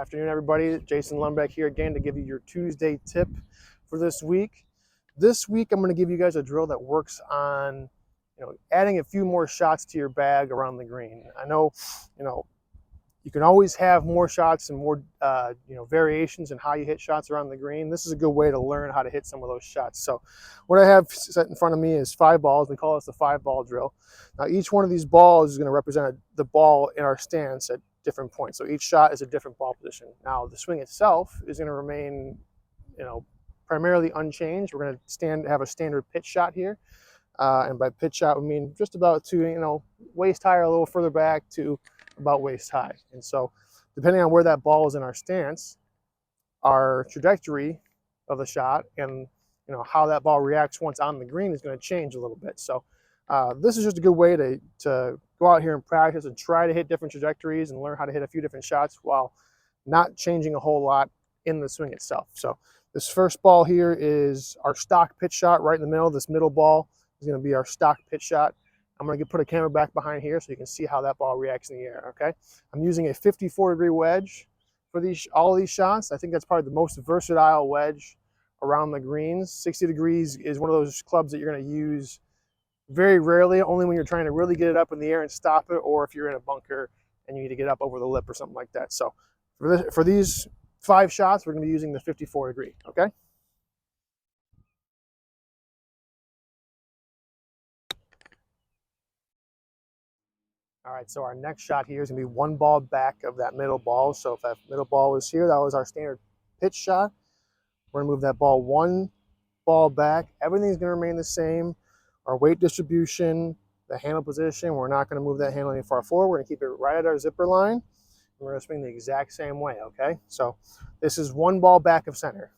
afternoon, everybody. Jason Lundbeck here again to give you your Tuesday tip for this week. This week, I'm going to give you guys a drill that works on, adding a few more shots to your bag around the green. I know, you can always have more shots and more, variations in how you hit shots around the green. This is a good way to learn how to hit some of those shots. So what I have set in front of me is 5 balls. We call this the 5-ball drill. Now, each one of these balls is going to represent the ball in our stance at different points. So each shot is a different ball position. Now, the swing itself is going to remain, primarily unchanged. We're going to have a standard pitch shot here. And by pitch shot, we mean just about to, waist high or a little further back to about waist high. And so depending on where that ball is in our stance, our trajectory of the shot and how that ball reacts once on the green is going to change a little bit. So this is just a good way to go out here and practice and try to hit different trajectories and learn how to hit a few different shots while not changing a whole lot in the swing itself. So this first ball here is our stock pitch shot right in the middle. This middle ball is going to be our stock pitch shot. I'm going to put a camera back behind here so you can see how that ball reacts in the air, okay? I'm using a 54-degree wedge for all of these shots. I think that's probably the most versatile wedge around the greens. 60 degrees is one of those clubs that you're going to use very rarely, only when you're trying to really get it up in the air and stop it, or if you're in a bunker and you need to get up over the lip or something like that. So for these 5 shots, we're going to be using the 54-degree, okay? All right, so our next shot here is going to be 1 ball back of that middle ball. So if that middle ball was here, that was our standard pitch shot. We're going to move that ball 1 ball back. Everything's going to remain the same. Our weight distribution, the handle position, we're not going to move that handle any far forward. We're going to keep it right at our zipper line. And we're going to swing the exact same way, okay? So this is 1 ball back of center.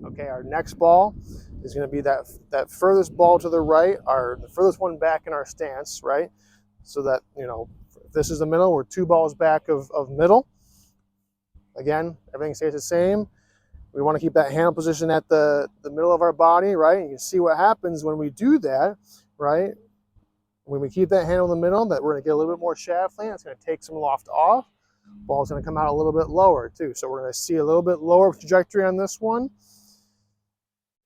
Okay, our next ball is going to be that furthest ball to the right, the furthest one back in our stance, right? So that, if this is the middle, we're 2 balls back of middle. Again, everything stays the same. We want to keep that handle position at the middle of our body, right? You can see what happens when we do that, right? When we keep that handle in the middle, that we're going to get a little bit more shaft length. It's going to take some loft off. Ball's going to come out a little bit lower too. So we're going to see a little bit lower trajectory on this one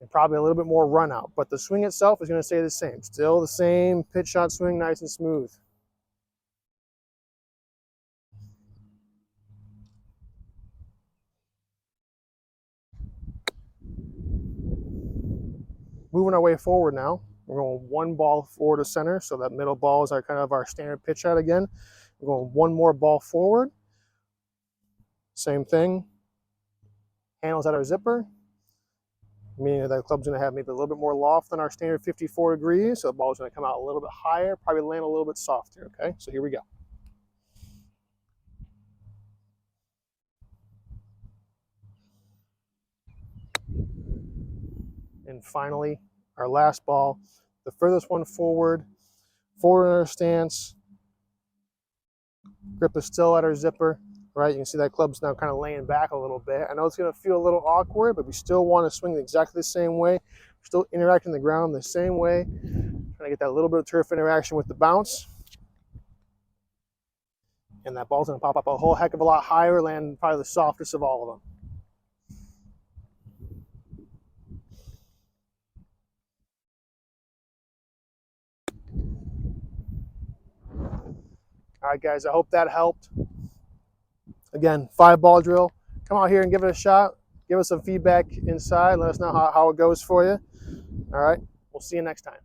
and probably a little bit more run out. But the swing itself is going to stay the same. Still the same pitch shot swing, nice and smooth. Moving our way forward now. We're going 1 ball forward to center, so that middle ball is kind of our standard pitch shot again. We're going 1 more ball forward. Same thing. Handles at our zipper, meaning that club's going to have maybe a little bit more loft than our standard 54 degrees, so the ball's going to come out a little bit higher, probably land a little bit softer, okay? So here we go. And finally, our last ball, the furthest one forward in our stance. Grip is still at our zipper, right? You can see that club's now kind of laying back a little bit. I know it's going to feel a little awkward, but we still want to swing exactly the same way. We're still interacting the ground the same way. Trying to get that little bit of turf interaction with the bounce. And that ball's going to pop up a whole heck of a lot higher, land probably the softest of all of them. All right, guys, I hope that helped. Again, 5-ball drill. Come out here and give it a shot. Give us some feedback inside. Let us know how it goes for you. All right, we'll see you next time.